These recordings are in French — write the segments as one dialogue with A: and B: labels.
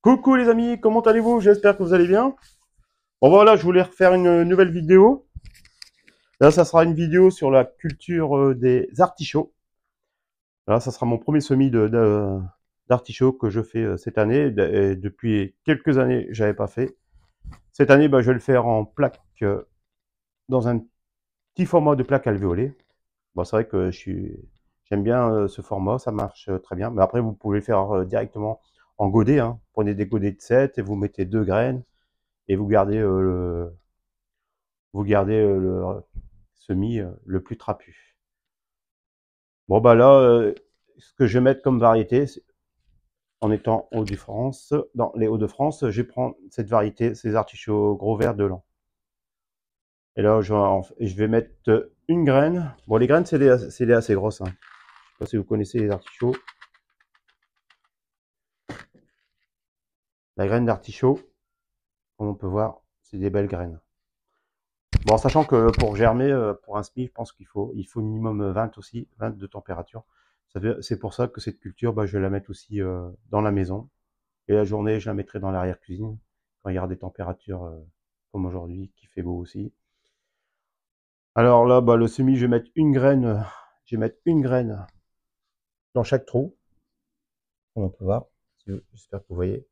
A: Coucou les amis, comment allez-vous? J'espère que vous allez bien. Bon voilà, je voulais refaire une nouvelle vidéo. Là, ça sera une vidéo sur la culture des artichauts. Là, ça sera mon premier semis d'artichauts que je fais cette année. Et depuis quelques années, j'avais pas fait. Cette année, je vais le faire en plaque, dans un petit format de plaque alvéolée. Bon, c'est vrai que j'aime bien ce format, ça marche très bien. Mais après, vous pouvez le faire directement en godet, hein. Prenez des godets de 7 et vous mettez 2 graines et vous gardez le semis le plus trapu. Bon bah là, ce que je vais mettre comme variété, en étant Hauts-de-France, dans les Hauts-de-France, je prends cette variété, ces artichauts gros verts de l'an. Et là, je vais mettre une graine. Bon, les graines, c'est des assez grosses, hein. Je sais pas si vous connaissez les artichauts. La graine d'artichaut, comme on peut voir, c'est des belles graines. Bon, sachant que pour germer, pour un semis, je pense il faut minimum 20 aussi, 20 de température. C'est pour ça que cette culture, je vais la mettre aussi dans la maison. Et la journée, je la mettrai dans l'arrière-cuisine, quand il y aura des températures comme aujourd'hui, qui fait beau aussi. Alors là, le semis, je vais mettre une graine dans chaque trou, comme on peut voir. J'espère que vous voyez.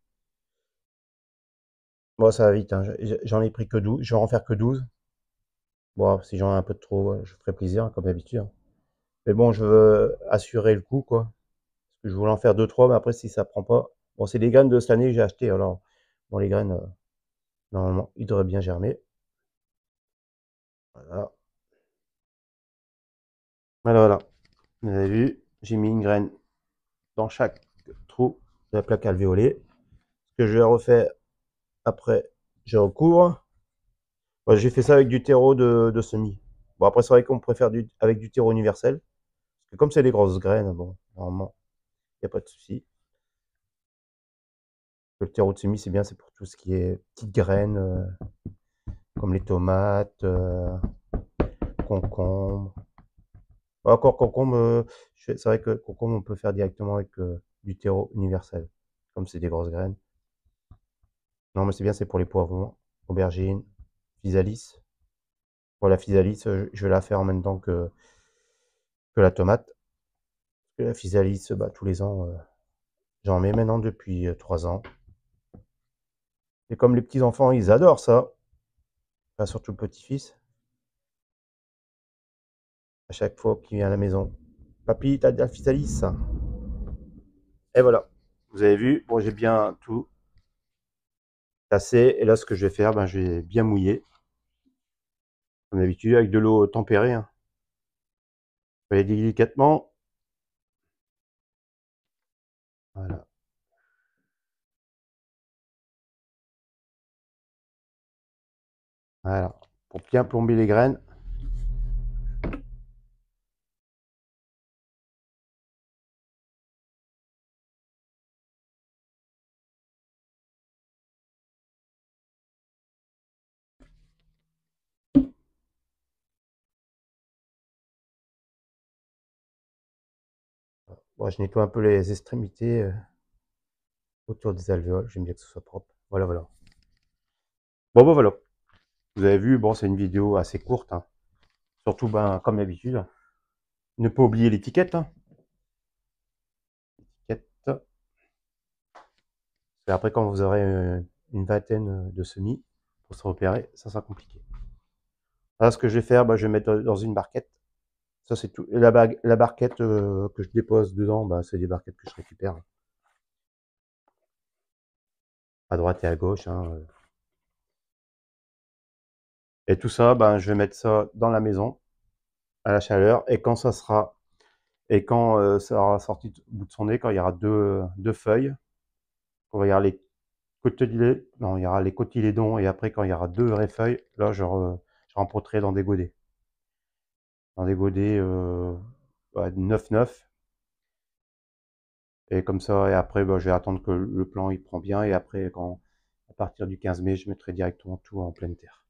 A: Bon, ça va vite, hein. J'en ai pris que 12, je vais en faire que 12. Bon, si j'en ai un peu de trop, je ferai plaisir, hein, comme d'habitude, hein. Mais bon, je veux assurer le coup, quoi. Parce que je voulais en faire 2-3, mais après, si ça prend pas. Bon, c'est des graines de cette année que j'ai acheté. Alors, bon, les graines, normalement, ils devraient bien germer. Voilà. Voilà. Vous avez vu, j'ai mis une graine dans chaque trou de la plaque alvéolée. Ce que je vais refaire après, je recouvre. Bon, j'ai fait ça avec du terreau de semis. Bon, après, c'est vrai qu'on préfère avec du terreau universel. Parce que comme c'est des grosses graines, bon, normalement, il n'y a pas de souci. Le terreau de semis, c'est bien, c'est pour tout ce qui est petites graines, comme les tomates, concombres. Encore concombre, c'est vrai que concombre, on peut faire directement avec du terreau universel. Comme c'est des grosses graines. Non, mais c'est bien, c'est pour les poivrons, aubergines, physalis. Bon, la physalis, je vais la faire en même temps que la tomate. Parce que la physalis, tous les ans, j'en mets maintenant depuis 3 ans. Et comme les petits-enfants, ils adorent ça. Enfin, surtout le petit-fils. À chaque fois qu'il vient à la maison. Papy, t'as de la physalis? Et voilà. Vous avez vu, bon, j'ai bien tout tassé. Et là, ce que je vais faire, je vais bien mouiller. Comme d'habitude, avec de l'eau tempérée, hein. Vous voyez délicatement. Voilà. Voilà. Pour bien plomber les graines. Bon, je nettoie un peu les extrémités autour des alvéoles. J'aime bien que ce soit propre. Voilà, voilà. Bon, voilà. Vous avez vu, bon, c'est une vidéo assez courte, hein. Surtout, comme d'habitude, ne pas oublier l'étiquette, hein. Étiquette. Et après, quand vous aurez une vingtaine de semis pour se repérer, ça sera compliqué. Là, ce que je vais faire, je vais mettre dans une barquette. Ça, c'est tout. Et la barquette que je dépose dedans, c'est des barquettes que je récupère à droite et à gauche, hein. Et tout ça, je vais mettre ça dans la maison, à la chaleur. Et quand ça aura sorti au bout de son nez, quand il y aura deux feuilles, quand il y aura les cotylédons, non, il y aura les cotylédons, et après, quand il y aura 2 vraies feuilles, là, je rempoterai dans des godets. Dans des godets 9-9. Et comme ça, et après, je vais attendre que le plant il prend bien. Et après, à partir du 15 mai, je mettrai directement tout en pleine terre.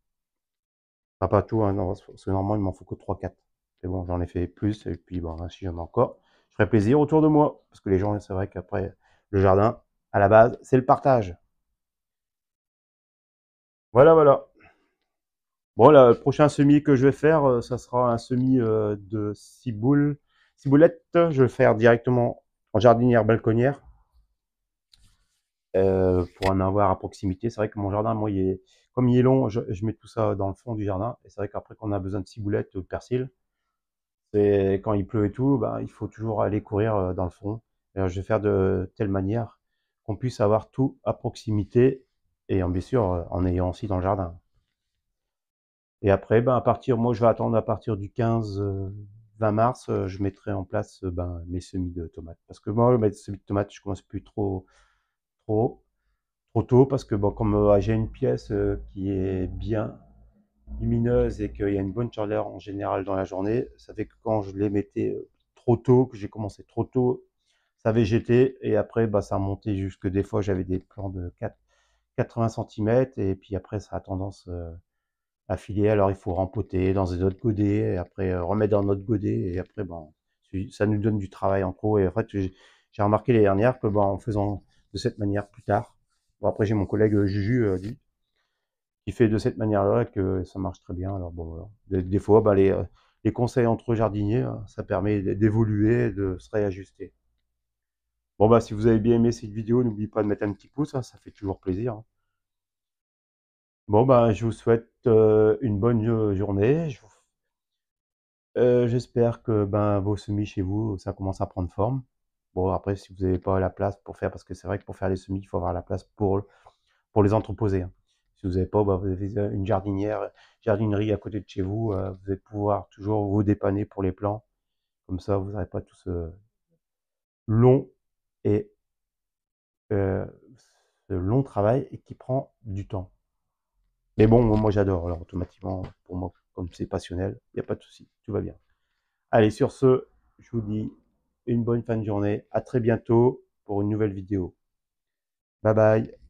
A: Enfin, pas tout, hein, non, parce que normalement, il m'en faut que 3-4. Mais bon, j'en ai fait plus. Et puis, si j'en ai encore, je ferai plaisir autour de moi. Parce que les gens, c'est vrai qu'après, le jardin, À la base, c'est le partage. Voilà, voilà. Bon, là, le prochain semis que je vais faire, ça sera un semis de ciboulette. Je vais le faire directement en jardinière balconnière pour en avoir à proximité. C'est vrai que mon jardin, moi, comme il est long, je mets tout ça dans le fond du jardin. Et c'est vrai qu'après qu'on a besoin de ciboulette ou de persil, c'est quand il pleut et tout, ben, il faut toujours aller courir dans le fond. Alors, je vais faire de telle manière qu'on puisse avoir tout à proximité et bien sûr en ayant aussi dans le jardin. Et après, ben, moi, je vais attendre à partir du 15-20 mars, je mettrai en place ben, mes semis de tomates. Parce que moi, mes semis de tomates, je commence plus trop, trop tôt, parce que bon, comme j'ai une pièce qui est bien lumineuse et qu'il y a une bonne chaleur en général dans la journée, ça fait que quand je les mettais trop tôt, que j'ai commencé trop tôt, ça végétait et après, bah, ça montait jusque des fois, j'avais des plants de 80 cm et puis après, ça a tendance affilié, alors il faut rempoter dans des autres godets, et après remettre dans notre godet, et après, bon, ça nous donne du travail en trop. Et en fait, j'ai remarqué les dernières que, bon, en faisant de cette manière plus tard, bon, après j'ai mon collègue Juju qui fait de cette manière-là que ça marche très bien. Alors bon, voilà. Des fois, bah, les conseils entre jardiniers, hein, ça permet d'évoluer, de se réajuster. Bon, bah, si vous avez bien aimé cette vidéo, n'oubliez pas de mettre un petit pouce, hein, ça fait toujours plaisir, hein. Bon, bah, je vous souhaite une bonne journée. J'espère que ben, vos semis chez vous, ça commence à prendre forme. Bon, après, si vous n'avez pas la place pour faire, parce que c'est vrai que pour faire les semis, il faut avoir la place pour les entreposer, hein. Si vous n'avez pas, bah, vous avez une jardinerie à côté de chez vous, vous allez pouvoir toujours vous dépanner pour les plants. Comme ça, vous n'aurez pas tout ce long et euh, ce long travail et qui prend du temps. Mais bon, moi j'adore, alors automatiquement, pour moi, comme c'est passionnel, il n'y a pas de souci, tout va bien. Allez, sur ce, je vous dis une bonne fin de journée. À très bientôt pour une nouvelle vidéo. Bye bye.